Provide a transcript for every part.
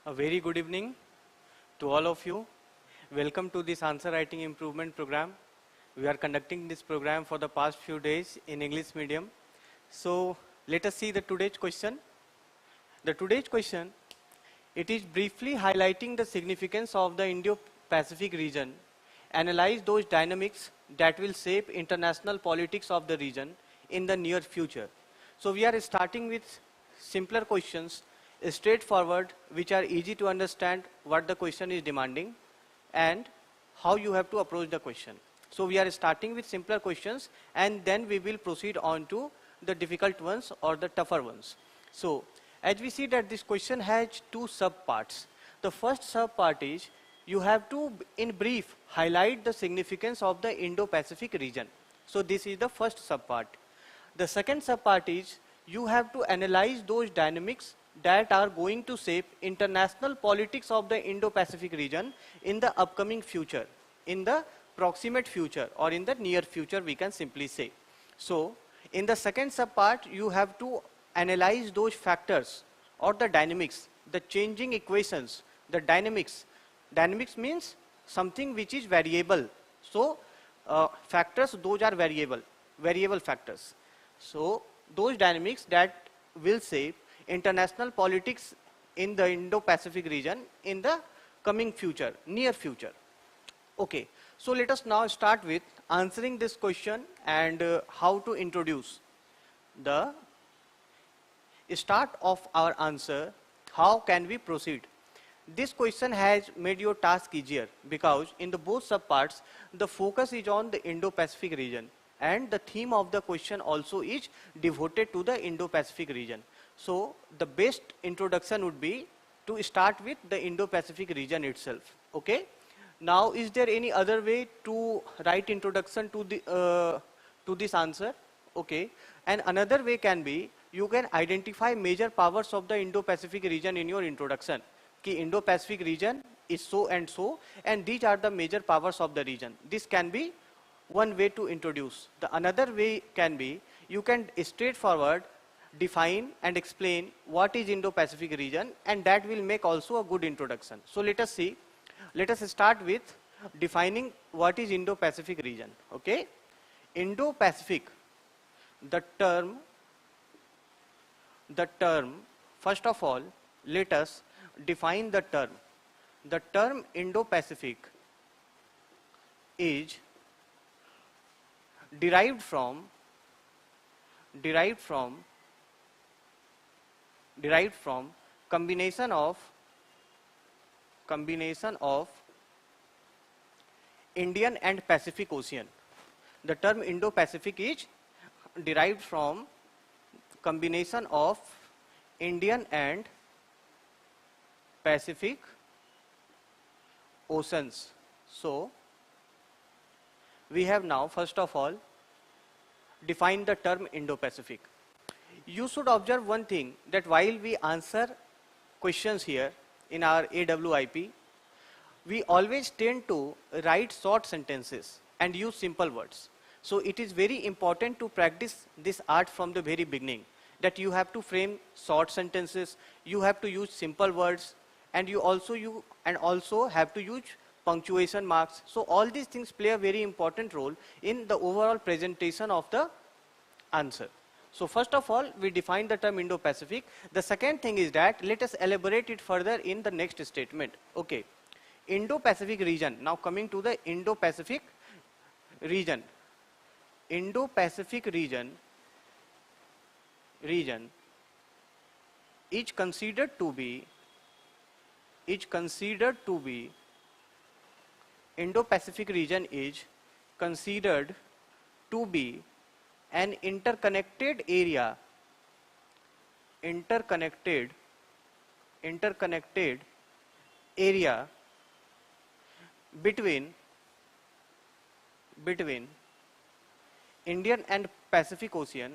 A very good evening to all of you. Welcome to this answer writing improvement program. We are conducting this program for the past few days in English medium. So let us see the today's question. The today's question, it is briefly highlighting the significance of the Indo-Pacific region. Analyze those dynamics that will shape international politics of the region in the near future. So we are starting with simpler questions, straightforward, which are easy to understand what the question is demanding and how you have to approach the question. So we are starting with simpler questions and then we will proceed on to the difficult ones or the tougher ones. So as we see that this question has two sub-parts. The first sub-part is you have to, in brief, highlight the significance of the Indo-Pacific region. So this is the first sub-part. The second sub-part is you have to analyze those dynamics that are going to shape international politics of the Indo-Pacific region in the upcoming future, in the proximate future or in the near future we can simply say. So in the second sub-part you have to analyze those factors or the dynamics, the changing equations, the dynamics. Dynamics means something which is variable. So factors, those are variable factors. So those dynamics that will shape international politics in the Indo-Pacific region in the coming future, near future. Okay, so let us now start with answering this question and how to introduce the start of our answer. How can we proceed? This question has made your task easier because in the both subparts the focus is on the Indo-Pacific region and the theme of the question also is devoted to the Indo-Pacific region. So the best introduction would be to start with the Indo-Pacific region itself. Okay. Now is there any other way to write introduction to the to this answer? Okay. And another way can be you can identify major powers of the Indo-Pacific region in your introduction. Ki Indo-Pacific region is so and these are the major powers of the region. This can be one way to introduce. The another way can be you can straightforward define and explain what is Indo-Pacific region and that will make also a good introduction. So let us see. Let us start with defining what is Indo-Pacific region. Okay. Indo-Pacific, the term, first of all, let us define the term. The term Indo-Pacific is derived from combination of Indian and Pacific Ocean. The term Indo-Pacific is derived from combination of Indian and Pacific Oceans. So we have now first of all defined the term Indo-Pacific. You should observe one thing, that while we answer questions here in our AWIP, we always tend to write short sentences and use simple words. So it is very important to practice this art from the very beginning, that you have to frame short sentences, you have to use simple words, and you also have to use punctuation marks. So all these things play a very important role in the overall presentation of the answer. So first of all, we define the term Indo-Pacific. The second thing is that let us elaborate it further in the next statement. Okay. Indo-Pacific region. Now coming to the Indo-Pacific region. Indo-Pacific region is considered to be Indo-Pacific region is considered to be an interconnected area between Indian and Pacific Ocean,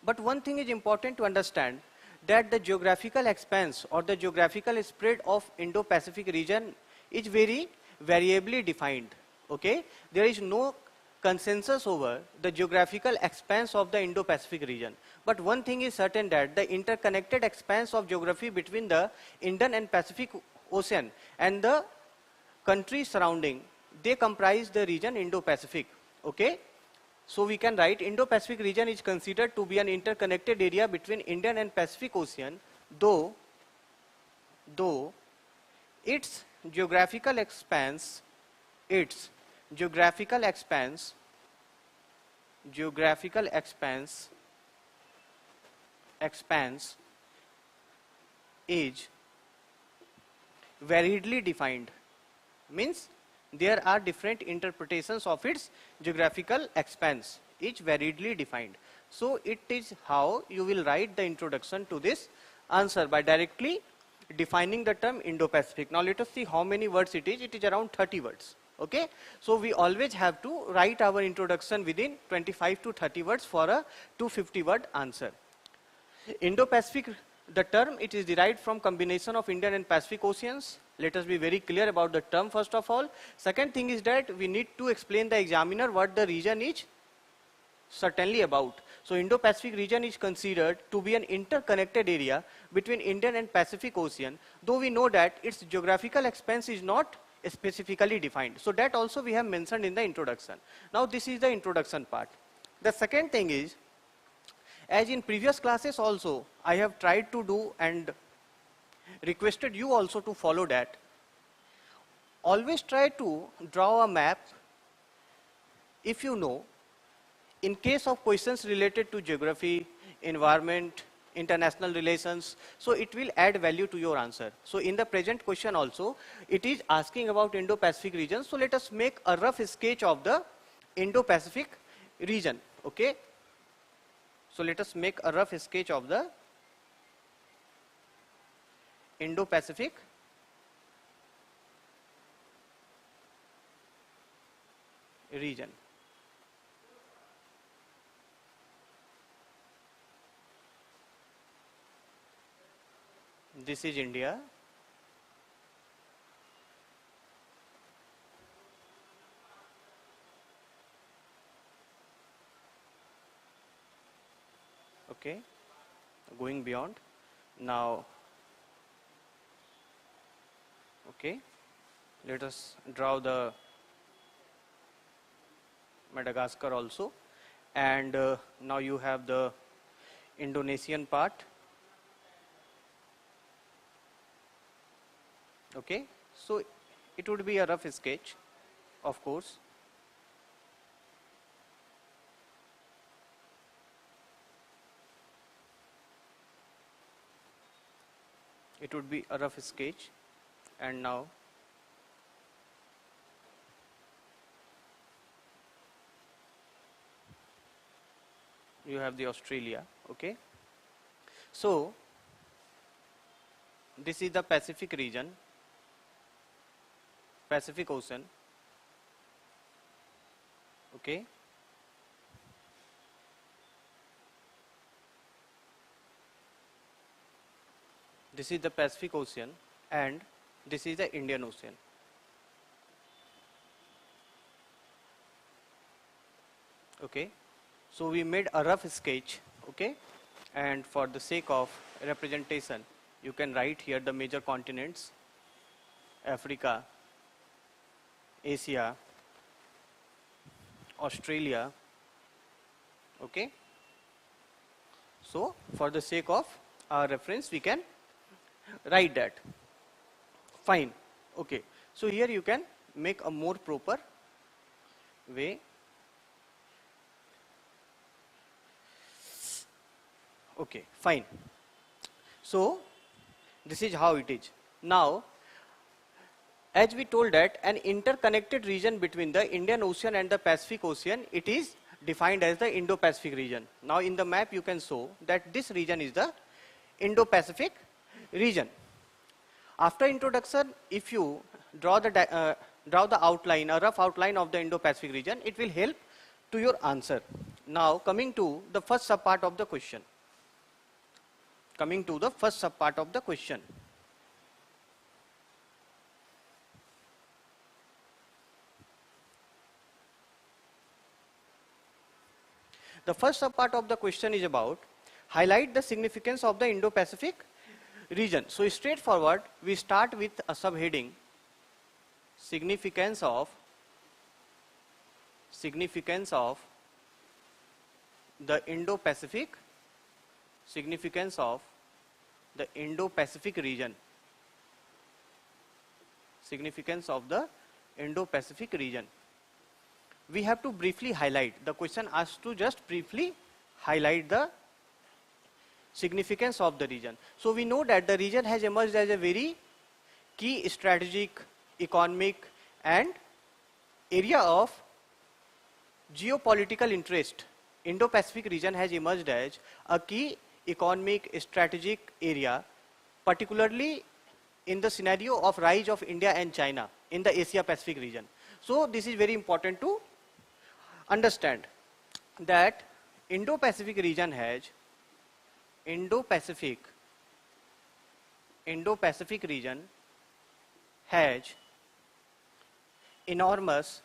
But one thing is important to understand, that the geographical expanse or the geographical spread of Indo-Pacific region is very variably defined. Okay, there is no consensus over the geographical expanse of the Indo-Pacific region. But one thing is certain, that the interconnected expanse of geography between the Indian and Pacific Ocean and the countries surrounding, they comprise the region Indo-Pacific. Okay? So we can write Indo-Pacific region is considered to be an interconnected area between Indian and Pacific Ocean, though its geographical expanse is variedly defined. Means there are different interpretations of its geographical expanse, each variedly defined. So it is how you will write the introduction to this answer, by directly defining the term Indo-Pacific. Now let us see how many words it is. It is around 30 words. Okay, so we always have to write our introduction within 25 to 30 words for a 250 word answer. Indo-Pacific, the term, it is derived from combination of Indian and Pacific Oceans. Let us be very clear about the term first of all. Second thing is that we need to explain the examiner what the region is certainly about. So Indo-Pacific region is considered to be an interconnected area between Indian and Pacific Ocean, though we know that its geographical expanse is not specifically defined. So that also we have mentioned in the introduction. Now this is the introduction part. The second thing is, as in previous classes also, I have tried to do and requested you also to follow that. Always try to draw a map if you know, in case of questions related to geography, environment, international relations, so it will add value to your answer. So in the present question also, it is asking about Indo-Pacific region. So let us make a rough sketch of the Indo-Pacific region. Okay. So let us make a rough sketch of the Indo-Pacific region. This is India. Okay, going beyond. Now, okay, let us draw the Madagascar also, and now you have the Indonesian part. Okay, so it would be a rough sketch, of course. It would be a rough sketch, and now you have the Australia. Okay, so this is the Pacific region, Pacific Ocean. Okay, this is the Pacific Ocean, and this is the Indian Ocean. Okay, so we made a rough sketch. Okay, and for the sake of representation, you can write here the major continents: Africa, Asia, Australia. Okay, so for the sake of our reference, we can write that. Fine. Okay, so here you can make a more proper way. Okay, fine. So this is how it is. Now, as we told that an interconnected region between the Indian Ocean and the Pacific Ocean, it is defined as the Indo-Pacific region. Now in the map you can show that this region is the Indo-Pacific region. After introduction, if you draw the outline, a rough outline of the Indo-Pacific region, it will help to your answer. Now coming to the first subpart of the question. The first part of the question is about highlight the significance of the Indo-Pacific region. So straightforward, we start with a subheading, significance of the Indo-Pacific, significance of the Indo-Pacific region, significance of the Indo-Pacific region. We have to briefly highlight, the question asks to just briefly highlight the significance of the region. So we know that the region has emerged as a very key strategic, economic and area of geopolitical interest. Indo-Pacific region has emerged as a key economic strategic area, particularly in the scenario of rise of India and China in the Asia-Pacific region. So this is very important to understand that Indo-Pacific region has Indo-Pacific region has enormous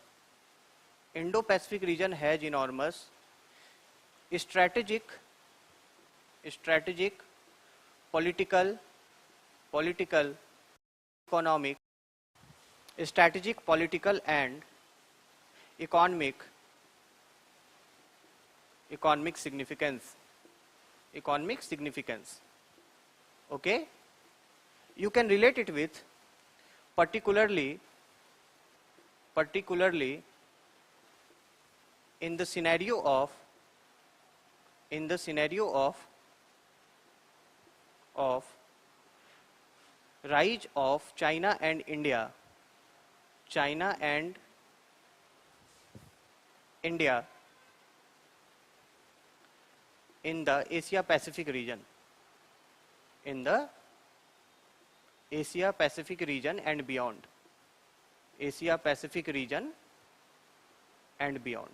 strategic, political, economic, strategic, political and economic significance. Okay? You can relate it with particularly in the scenario of rise of China and India in the Asia-Pacific region, and beyond. Asia-Pacific region and beyond.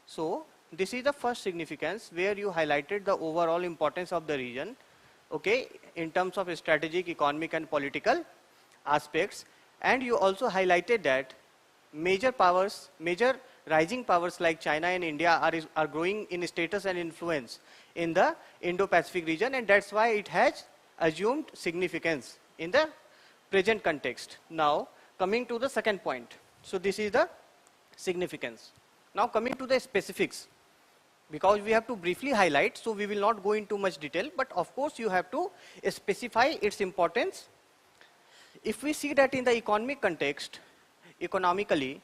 So this is the first significance where you highlighted the overall importance of the region, okay, in terms of strategic, economic and political aspects, and you also highlighted that major rising powers like China and India are growing in status and influence in the Indo-Pacific region, and that's why it has assumed significance in the present context. Now coming to the second point. So this is the significance. Now coming to the specifics, because we have to briefly highlight, so we will not go into much detail, but of course you have to specify its importance. If we see that in the economic context, economically,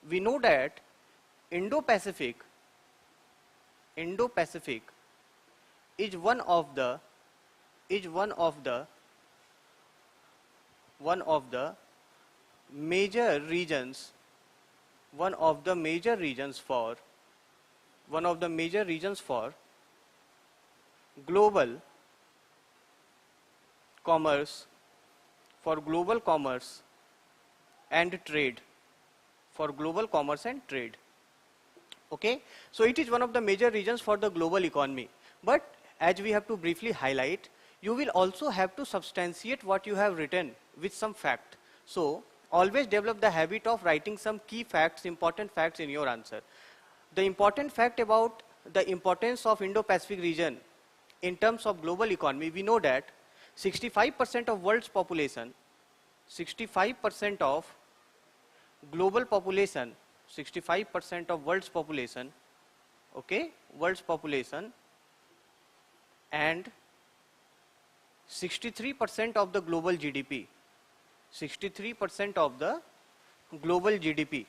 we know that Indo-Pacific is one of the major regions for global commerce, and trade, okay. So it is one of the major regions for the global economy, but as we have to briefly highlight, you will also have to substantiate what you have written with some fact. So always develop the habit of writing some key facts, important facts in your answer. The important fact about the importance of Indo-Pacific region in terms of global economy, we know that 65% of world's population, 65% of global population, 65% of world's population, okay, and 63% of the global GDP, 63% of the global GDP.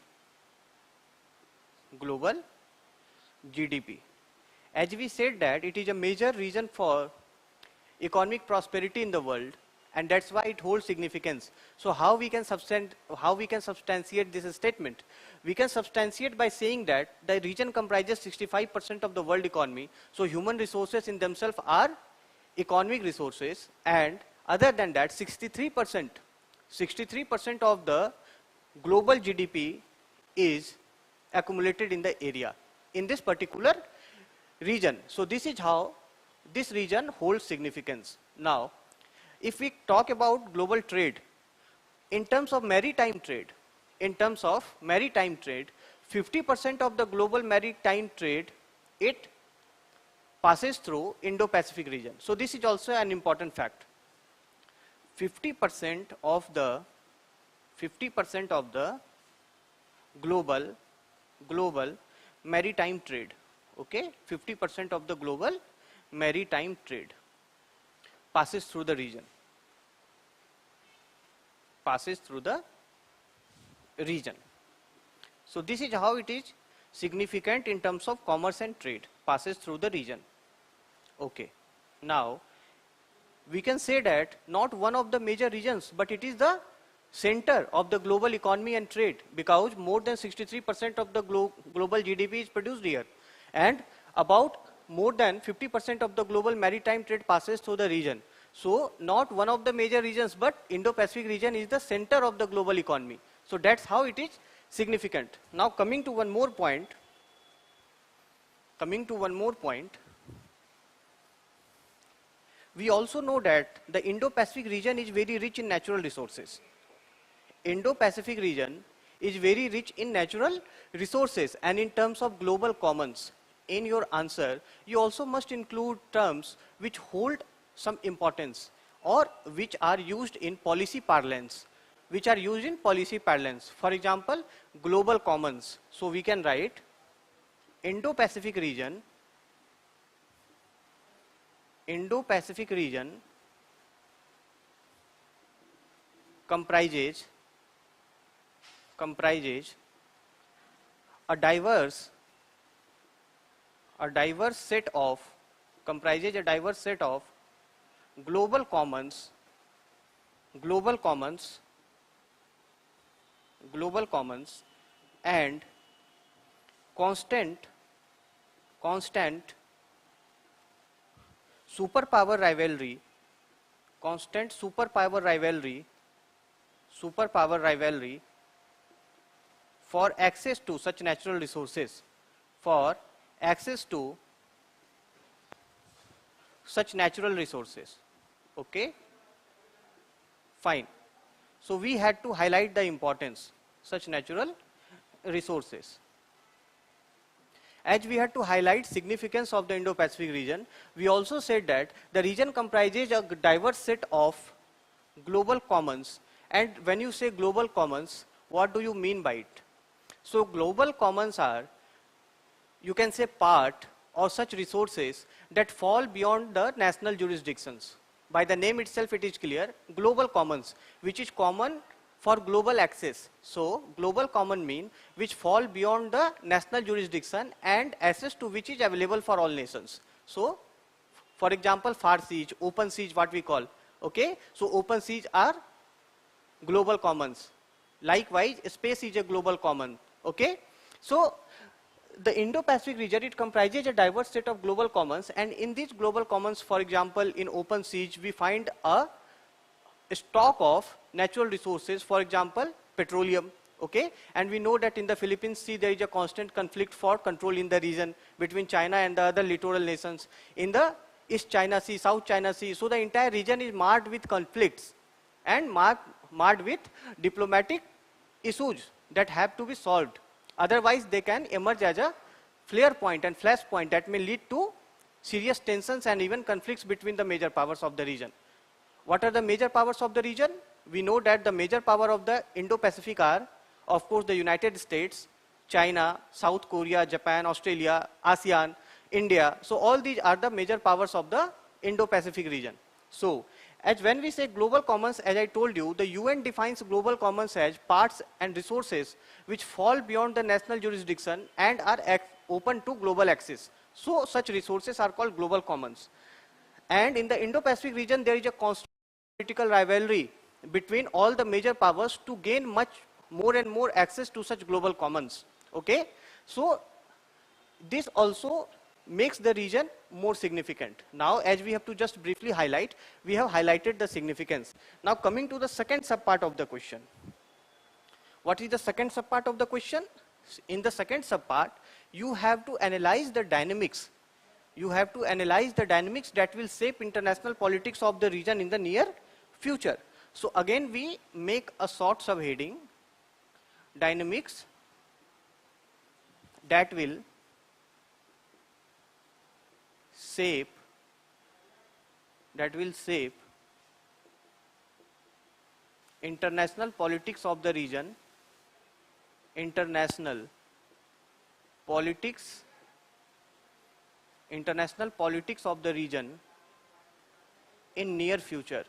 As we said that it is a major region for economic prosperity in the world, and that's why it holds significance. So how we can substantiate this statement? We can substantiate by saying that the region comprises 65% of the world economy. So human resources in themselves are economic resources, and other than that 63% of the global GDP is accumulated in the area, in this particular region. So this is how this region holds significance. Now, if we talk about global trade, in terms of maritime trade, 50% of the global maritime trade, it passes through Indo-Pacific region. So this is also an important fact. 50% of the global maritime trade, okay, 50% of the global maritime trade passes through the region. So this is how it is significant in terms of commerce and trade, passes through the region. Okay. Now, we can say that not one of the major regions, but it is the center of the global economy and trade, because more than 63% of the global GDP is produced here. And about more than 50% of the global maritime trade passes through the region. So, not one of the major regions, but Indo-Pacific region is the center of the global economy. So, that's how it is significant. Now, coming to one more point, we also know that the Indo-Pacific region is very rich in natural resources. Indo-Pacific region is very rich in natural resources, and in terms of global commons, in your answer, you also must include terms which hold some importance or which are used in policy parlance. For example, global commons. So we can write Indo-Pacific region comprises a diverse set of global commons and constant superpower rivalry for access to such natural resources, okay, fine. So we had to highlight the importance such natural resources. As we had to highlight significance of the Indo-Pacific region, we also said that the region comprises a diverse set of global commons. And when you say global commons, what do you mean by it? So global commons are, you can say, part or such resources that fall beyond the national jurisdictions. By the name itself it is clear, global commons, which is common for global access. So global common mean which fall beyond the national jurisdiction and access to which is available for all nations. So for example, far seas, open seas, what we call, okay. So open seas are global commons. Likewise, space is a global common, okay. So the Indo-Pacific region, it comprises a diverse set of global commons, and in these global commons, for example, in open seas, we find a stock of natural resources, for example, petroleum, okay. And we know that in the Philippines Sea, there is a constant conflict for control in the region between China and the other littoral nations. In the East China Sea, South China Sea, so the entire region is marred with conflicts and marred with diplomatic issues that have to be solved. Otherwise, they can emerge as a flare point and flash point that may lead to serious tensions and even conflicts between the major powers of the region. What are the major powers of the region? We know that the major power of the Indo-Pacific are, of course, the United States, China, South Korea, Japan, Australia, ASEAN, India. So all these are the major powers of the Indo-Pacific region. So as when we say global commons, as I told you, the UN defines global commons as parts and resources which fall beyond the national jurisdiction and are open to global access. So such resources are called global commons. And in the Indo-Pacific region, there is a constant political rivalry between all the major powers to gain much more and more access to such global commons, okay. So this also makes the region more significant. Now, as we have to just briefly highlight, we have highlighted the significance. Now, coming to the second subpart of the question. What is the second subpart of the question? In the second subpart, you have to analyze the dynamics. You have to analyze the dynamics that will shape international politics of the region in the near future. So again, we make a short subheading, dynamics that will shape international politics of the region, international politics of the region in near future.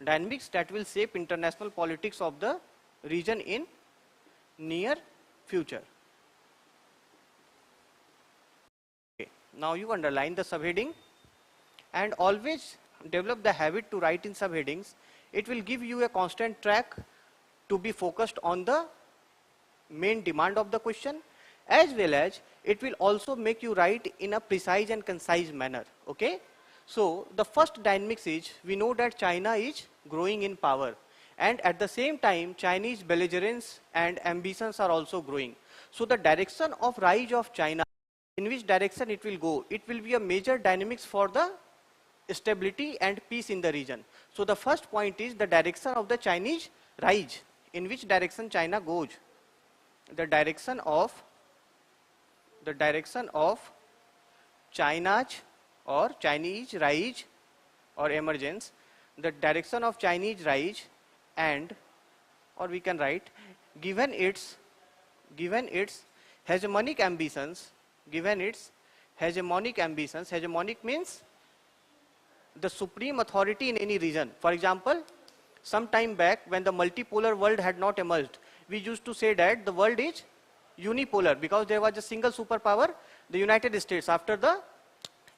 Dynamics that will shape international politics of the region in near future. Okay. Now you underline the subheading and always develop the habit to write in subheadings. It will give you a constant track to be focused on the main demand of the question, as well as it will also make you write in a precise and concise manner. Okay? So the first dynamics is, we know that China is growing in power, and at the same time Chinese belligerence and ambitions are also growing. So the direction of rise of China, in which direction it will go, it will be a major dynamics for the stability and peace in the region. So the first point is the direction of the Chinese rise, in which direction China goes. The direction of China's or Chinese rise or emergence, the direction of Chinese rise, and, or we can write, given its hegemonic ambitions, hegemonic means the supreme authority in any region. For example, some time back when the multipolar world had not emerged, we used to say that the world is unipolar because there was a single superpower, the United States, after the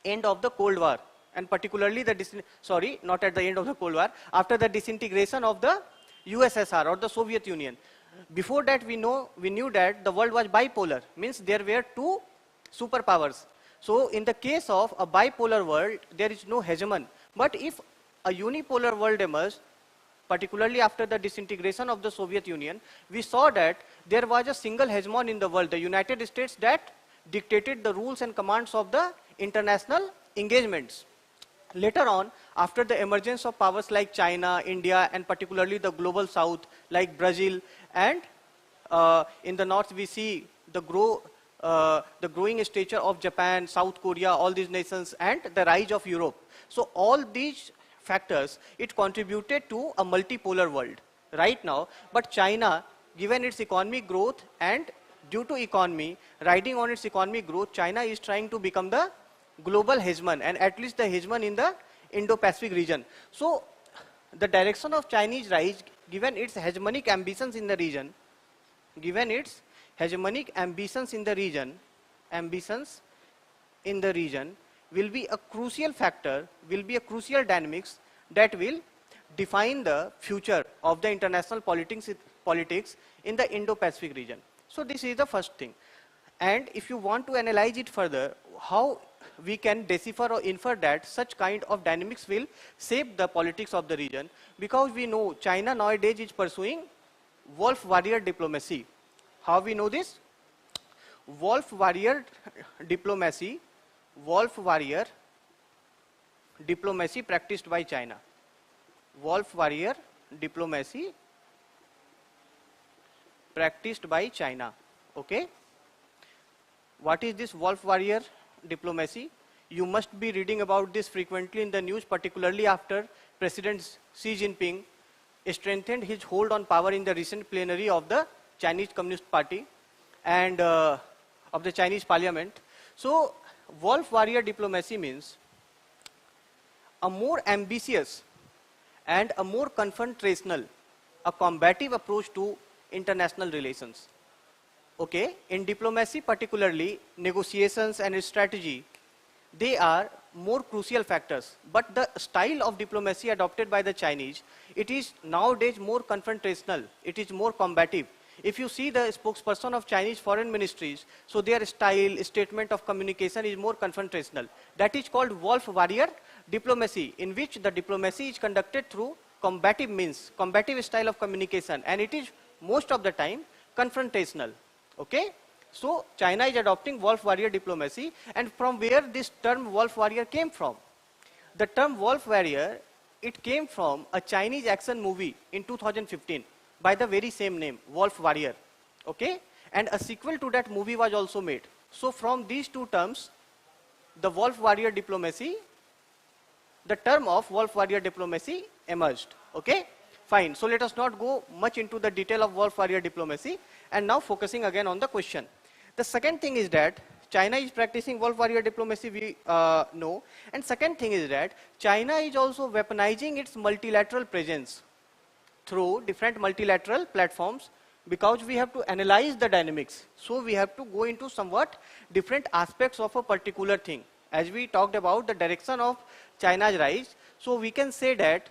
end of the Cold War, and particularly not at the end of the Cold War, after the disintegration of the USSR or the Soviet Union. Before that we knew that the world was bipolar, means there were two superpowers. So in the case of a bipolar world, there is no hegemon. But if a unipolar world emerged, particularly after the disintegration of the Soviet Union, we saw that there was a single hegemon in the world, the United States, that dictated the rules and commands of the international engagements. Later on, after the emergence of powers like China, India, and particularly the global south like Brazil, and in the north we see the growing stature of Japan, South Korea, all these nations, and the rise of Europe. So all these factors, it contributed to a multipolar world right now. But China, given its economic growth and due to economy, riding on its economic growth, China is trying to become the global hegemon, and at least the hegemon in the Indo-Pacific region. So the direction of Chinese rise, given its hegemonic ambitions in the region, will be a crucial factor, will be a crucial dynamics that will define the future of the international politics in the Indo-Pacific region. So this is the first thing. And if you want to analyze it further, how we can decipher or infer that such kind of dynamics will shape the politics of the region, because we know China nowadays is pursuing wolf warrior diplomacy. How we know this? Wolf warrior diplomacy practiced by China. Wolf warrior diplomacy practiced by China. Okay? What is this wolf warrior diplomacy? You must be reading about this frequently in the news, particularly after President Xi Jinping strengthened his hold on power in the recent plenary of the Chinese Communist Party and of the Chinese Parliament. So wolf warrior diplomacy means a more ambitious and a more confrontational, a combative approach to international relations. Okay, in diplomacy particularly, negotiations and strategy, they are more crucial factors. But the style of diplomacy adopted by the Chinese, it is nowadays more confrontational, it is more combative. If you see the spokesperson of Chinese foreign ministries, so their style, statement of communication is more confrontational. That is called wolf warrior diplomacy, in which the diplomacy is conducted through combative means, combative style of communication, and it is most of the time confrontational. Okay? So China is adopting wolf warrior diplomacy, and from where this term wolf warrior came from? The term wolf warrior, it came from a Chinese action movie in 2015 by the very same name, Wolf Warrior. Okay? and a sequel to that movie was also made. So from these two terms, the wolf warrior diplomacy, the term of wolf warrior diplomacy emerged. Okay, fine. So let us not go much into the detail of wolf warrior diplomacy, and now focusing again on the question. The second thing is that China is practicing wolf warrior diplomacy, we know, and second thing is that China is also weaponizing its multilateral presence through different multilateral platforms, because we have to analyze the dynamics. So we have to go into somewhat different aspects of a particular thing. As we talked about the direction of China's rise, so we can say that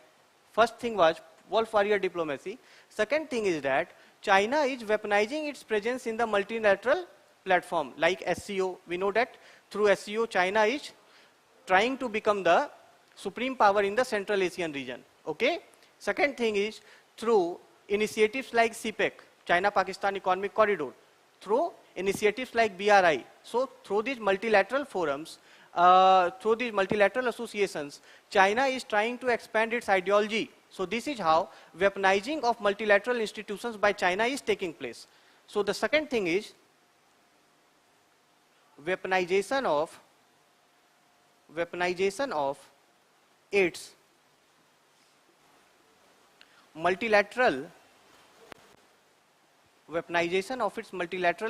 first thing was wolf warrior diplomacy. Second thing is that China is weaponizing its presence in the multilateral platform like SCO. We know that through SCO, China is trying to become the supreme power in the Central Asian region. Okay. Second thing is through initiatives like CPEC, China-Pakistan Economic Corridor, through initiatives like BRI. So through these multilateral forums, through these multilateral associations, China is trying to expand its ideology. So this is how weaponizing of multilateral institutions by China is taking place. So the second thing is weaponization of its multilateral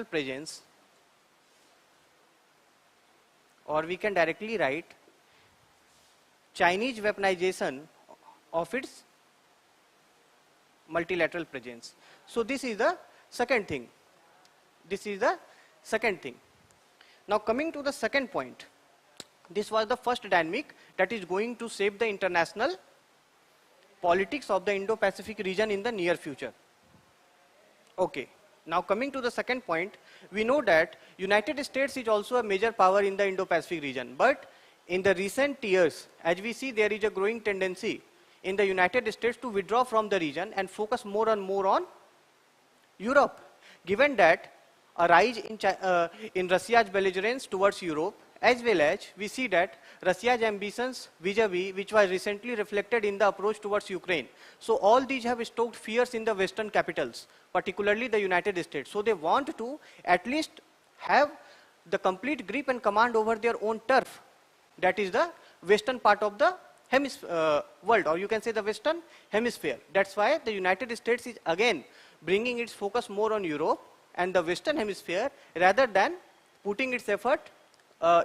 presence, or we can directly write Chinese weaponization of its multilateral presence. So this is the second thing. Now coming to the second point, this was the first dynamic that is going to shape the international politics of the Indo-Pacific region in the near future. Okay. Now coming to the second point, we know that United States is also a major power in the Indo-Pacific region, but in the recent years, as we see, there is a growing tendency in the United States to withdraw from the region and focus more and more on Europe, given that a rise in Russia's belligerence towards Europe, as well as we see that Russia's ambitions vis-a-vis, which was recently reflected in the approach towards Ukraine. So all these have stoked fears in the Western capitals, particularly the United States. So they want to at least have the complete grip and command over their own turf, that is the western part of the world, or you can say the Western hemisphere. That's why the United States is again bringing its focus more on Europe and the Western hemisphere rather than putting its effort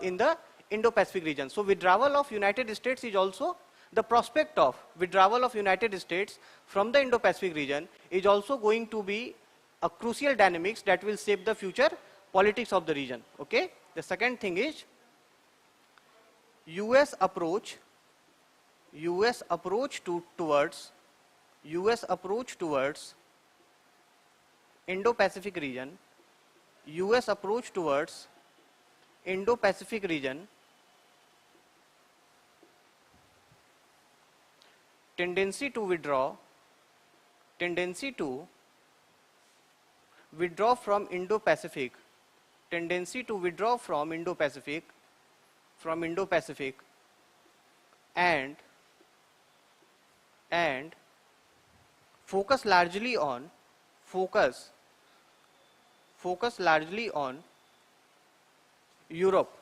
in the Indo-Pacific region. So withdrawal of United States is also, the prospect of withdrawal of United States from the Indo-Pacific region is also going to be a crucial dynamics that will shape the future politics of the region. Okay. The second thing is US approach towards Indo-Pacific region, US approach towards Indo-Pacific region, tendency to withdraw from Indo-Pacific, and focus largely on Europe.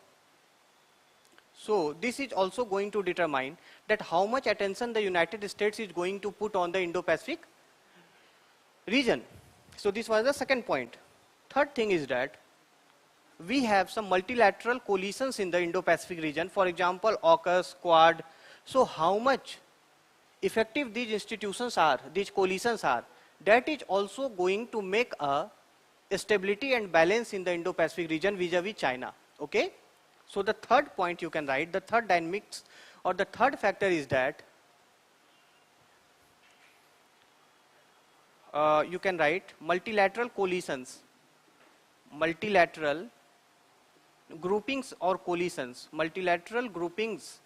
So this is also going to determine that how much attention the United States is going to put on the Indo-Pacific region. So this was the second point. Third thing is that we have some multilateral coalitions in the Indo-Pacific region, for example AUKUS, Quad. So how much effective these institutions are, these coalitions are, that is also going to make a stability and balance in the Indo-Pacific region vis-a-vis China. Okay. So the third point you can write, the third dynamics or the third factor is that you can write multilateral coalitions, multilateral groupings or coalitions, multilateral groupings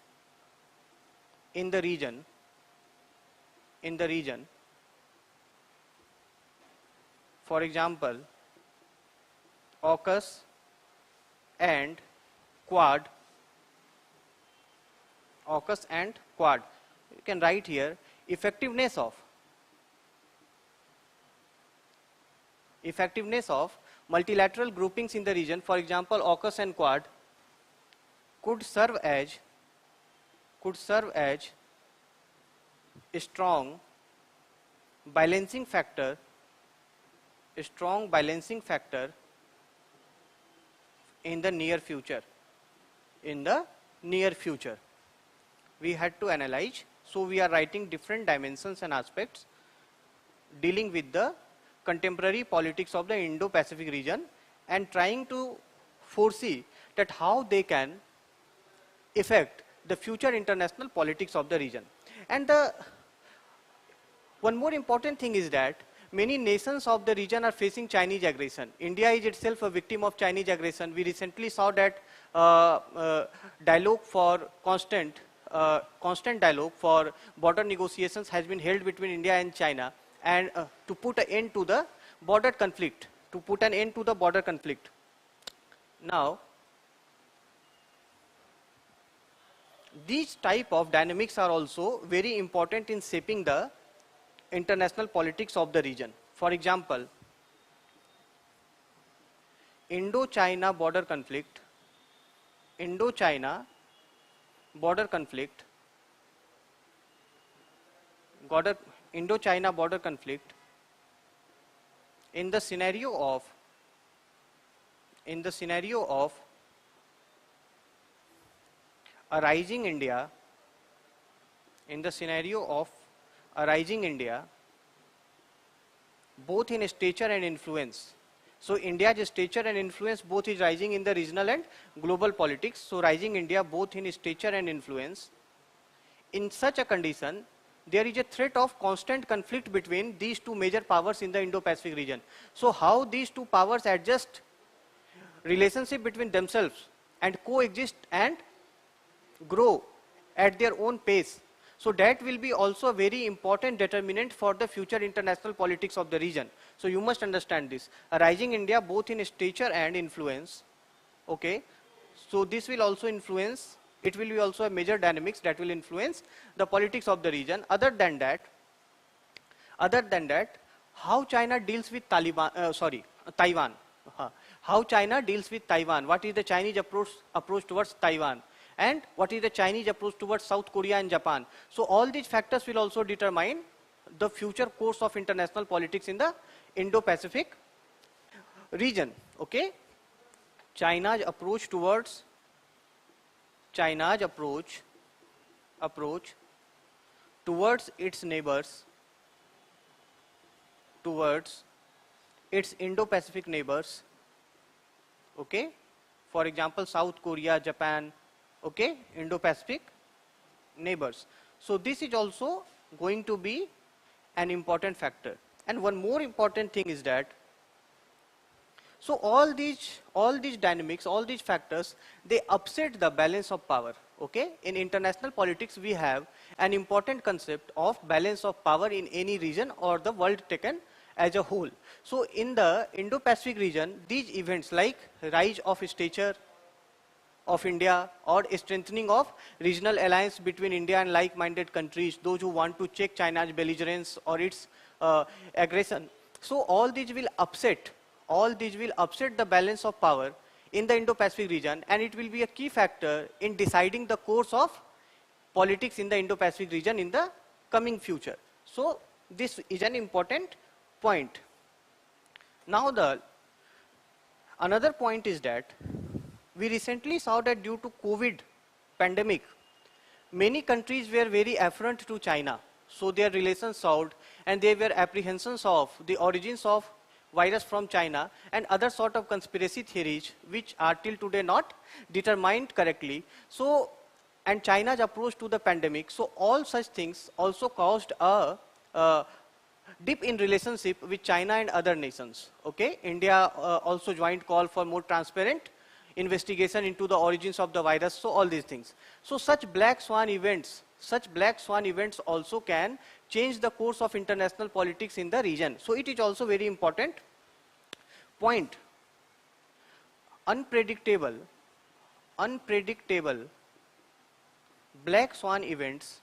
in the region, for example AUKUS and Quad, you can write here effectiveness of multilateral groupings in the region, for example, AUKUS and Quad, could serve as a strong balancing factor in the near future. We had to analyze, so we are writing different dimensions and aspects dealing with the contemporary politics of the Indo-Pacific region and trying to foresee that how they can affect the future international politics of the region. And one more important thing is that many nations of the region are facing Chinese aggression. India is itself a victim of Chinese aggression. We recently saw that dialogue for constant dialogue for border negotiations has been held between India and China, and to put an end to the border conflict. Now, these type of dynamics are also very important in shaping the international politics of the region. For example, Indo-China border conflict in the scenario of a rising India, both in stature and influence. So India's stature and influence both is rising in the regional and global politics. So rising India both in stature and influence. In such a condition, there is a threat of constant conflict between these two major powers in the Indo-Pacific region. So how these two powers adjust relationship between themselves and coexist and grow at their own pace. So that will be also a very important determinant for the future international politics of the region. So you must understand this. A rising India both in stature and influence. Okay. So this will also influence, it will be also a major dynamics that will influence the politics of the region. Other than that, how China deals with Taiwan. How China deals with Taiwan. What is the Chinese approach towards Taiwan? And what is the Chinese approach towards South Korea and Japan? So all these factors will also determine the future course of international politics in the Indo-Pacific region. Okay? China's approach towards its neighbors, towards its Indo-Pacific neighbors. Okay? For example, South Korea, Japan. Okay, Indo-Pacific neighbors. So this is also going to be an important factor. And one more important thing is that, so all these dynamics, all these factors, they upset the balance of power. Okay, in international politics, we have an important concept of balance of power in any region or the world taken as a whole. So in the Indo-Pacific region, these events like rise of stature of India or strengthening of regional alliance between India and like-minded countries, those who want to check China's belligerence or its aggression. So all these will upset the balance of power in the Indo-Pacific region, and it will be a key factor in deciding the course of politics in the Indo-Pacific region in the coming future. So this is an important point. Now another point is that we recently saw that due to COVID pandemic, many countries were very afferent to China. So their relations soured, and there were apprehensions of the origins of virus from China and other sort of conspiracy theories which are till today not determined correctly. So, and China's approach to the pandemic. So all such things also caused a dip in relationship with China and other nations. Okay, India also joined call for more transparent investigation into the origins of the virus. So all these things. So such black swan events also can change the course of international politics in the region. So it is also very important point. Unpredictable black swan events,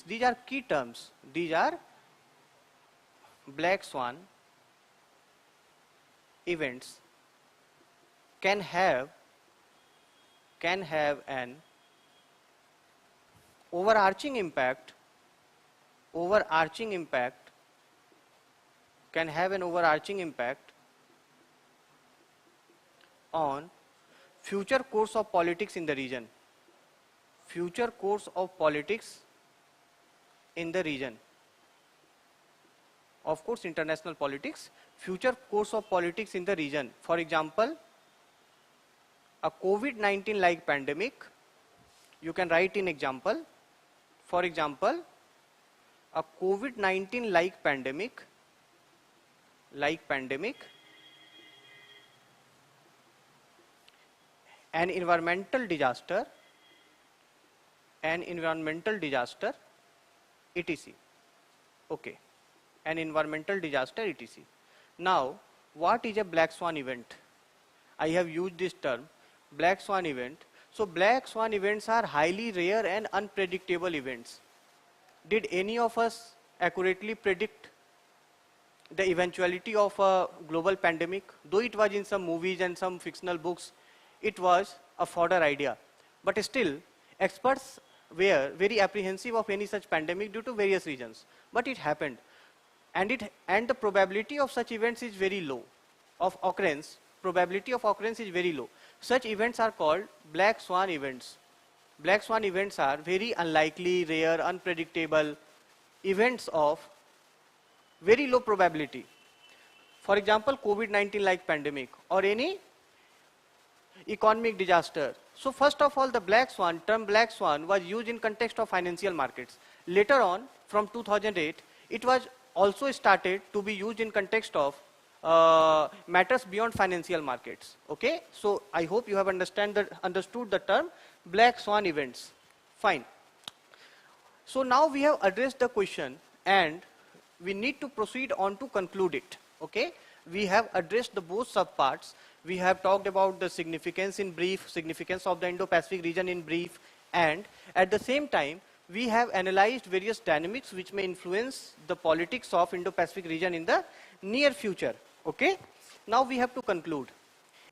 these are key terms. These are black swan events can have an overarching impact on future course of politics in the region. Future course of politics in the region. Of course, international politics, future course of politics in the region. For example, a COVID-19 like pandemic, you can write in example. For example, a COVID-19 like pandemic, an environmental disaster, etc. Okay, an environmental disaster, etc. Now, what is a black swan event? I have used this term, black swan event. So, black swan events are highly rare and unpredictable events. Did any of us accurately predict the eventuality of a global pandemic? Though it was in some movies and some fictional books, it was a fodder idea. But still, experts were very apprehensive of any such pandemic due to various reasons. But it happened. And the probability of such events is very low. Probability of occurrence is very low. Such events are called black swan events. Black swan events are very unlikely, rare, unpredictable events of very low probability. For example, COVID-19 like pandemic or any economic disaster. So first of all, the term black swan was used in context of financial markets. Later on, from 2008, it was also started to be used in context of matters beyond financial markets. Okay, so I hope you have understood the term black swan events. Fine. So now we have addressed the question and we need to proceed on to conclude it. Okay, we have addressed the both subparts. We have talked about the significance in brief, significance of the Indo-Pacific region in brief, and at the same time we have analyzed various dynamics which may influence the politics of Indo-Pacific region in the near future. Okay, now we have to conclude.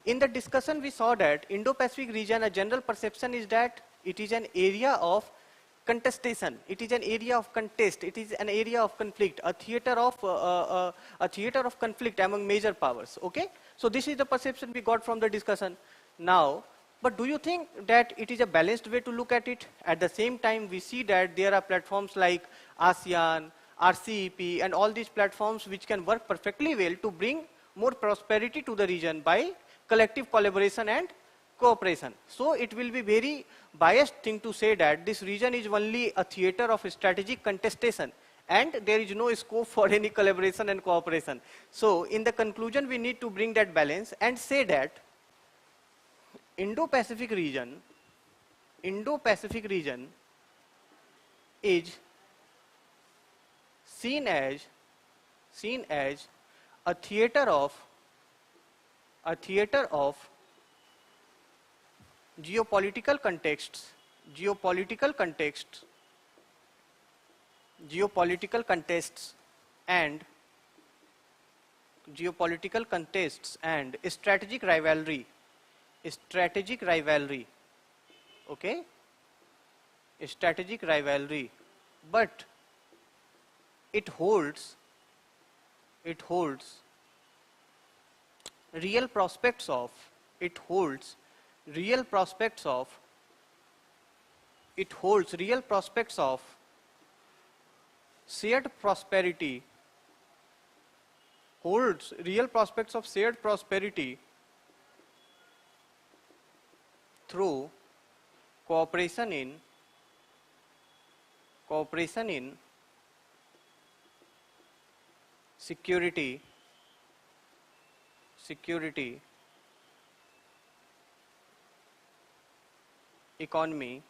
In the discussion we saw that Indo-Pacific region, a general perception is that it is an area of contestation, it is an area of contest, it is an area of conflict, a theater of conflict among major powers. Okay, so this is the perception we got from the discussion. Now, but do you think that it is a balanced way to look at it? At the same time, we see that there are platforms like ASEAN, RCEP and all these platforms which can work perfectly well to bring more prosperity to the region by collective collaboration and cooperation. So it will be very biased thing to say that this region is only a theater of strategic contestation and there is no scope for any collaboration and cooperation. So in the conclusion we need to bring that balance and say that Indo-Pacific region is seen as a theater of geopolitical contexts and strategic rivalry. Okay, strategic rivalry, but it holds real prospects of shared prosperity, through cooperation in security, economy,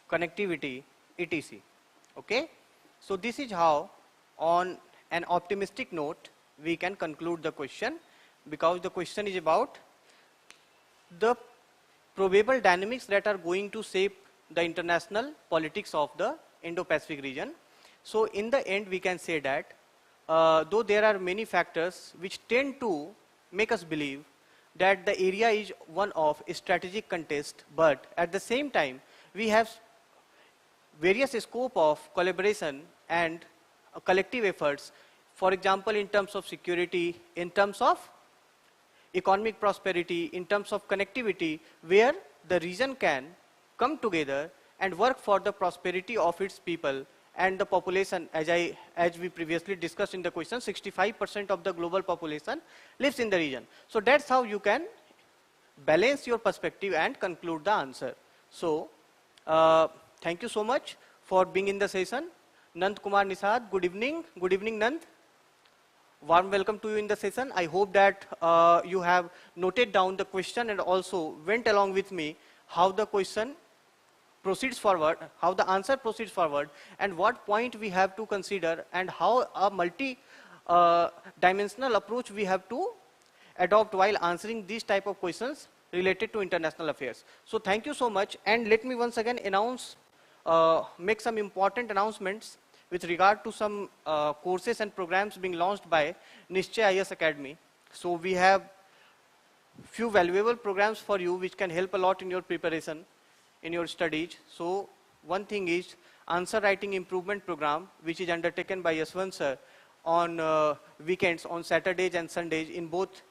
connectivity, etc. Okay, so this is how on an optimistic note we can conclude the question, because the question is about the probable dynamics that are going to shape the international politics of the Indo-Pacific region. So in the end we can say that though there are many factors which tend to make us believe that the area is one of a strategic contest, but at the same time, we have various scope of collaboration and collective efforts, for example, in terms of security, in terms of economic prosperity, in terms of connectivity, where the region can come together and work for the prosperity of its people and the population. As we previously discussed in the question, 65% of the global population lives in the region. So that's how you can balance your perspective and conclude the answer. So thank you so much for being in the session. Nand Kumar Nisad, good evening. Good evening, Nand. Warm welcome to you in the session. I hope that you have noted down the question and also went along with me how the question proceeds forward, how the answer proceeds forward, and what point we have to consider, and how a multi-dimensional approach we have to adopt while answering these type of questions related to international affairs. So thank you so much, and let me once again announce, make some important announcements with regard to some courses and programs being launched by Nishchay IS Academy. So we have few valuable programs for you which can help a lot in your preparation, in your studies. So one thing is answer writing improvement program, which is undertaken by Yaswant sir on weekends, on Saturdays and Sundays, in both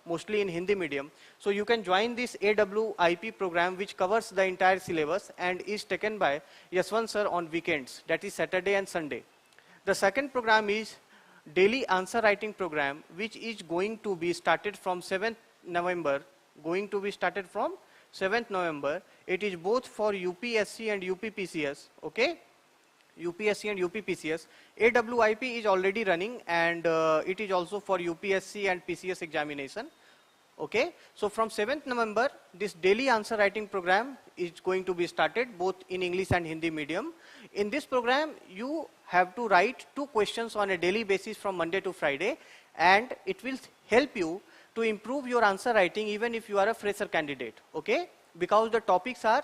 mostly in Hindi medium. So you can join this AWIP program, which covers the entire syllabus and is taken by Yaswant sir on weekends, that is Saturday and Sunday. The second program is daily answer writing program, which is going to be started from 7th November, It is both for UPSC and UPPCS, okay? UPSC and UPPCS. AWIP is already running, and it is also for UPSC and PCS examination, okay? So from 7th November, this daily answer writing program is going to be started both in English and Hindi medium. In this program, you have to write 2 questions on a daily basis from Monday to Friday, and it will help you to improve your answer writing even if you are a fresher candidate, okay? Because the topics are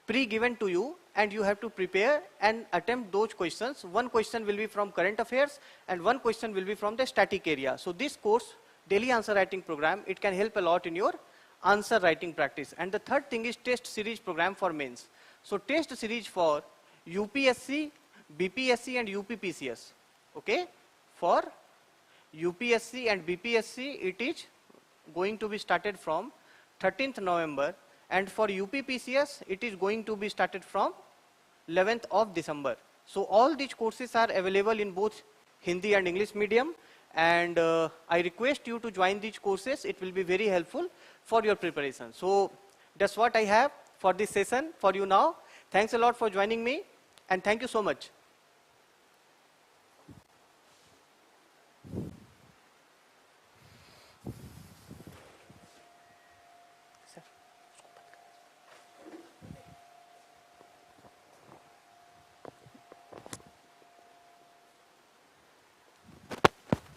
pre-given to you and you have to prepare and attempt those questions. One question will be from current affairs and one question will be from the static area. So this course, daily answer writing program, it can help a lot in your answer writing practice. And the third thing is test series program for mains. So test series for UPSC, BPSC and UPPCS, okay? For UPSC and BPSC, it is going to be started from 13th November, and for UPPCS, it is going to be started from 11th of December. So all these courses are available in both Hindi and English medium, and I request you to join these courses. It will be very helpful for your preparation. So that's what I have for this session for you now. Thanks a lot for joining me, and thank you so much.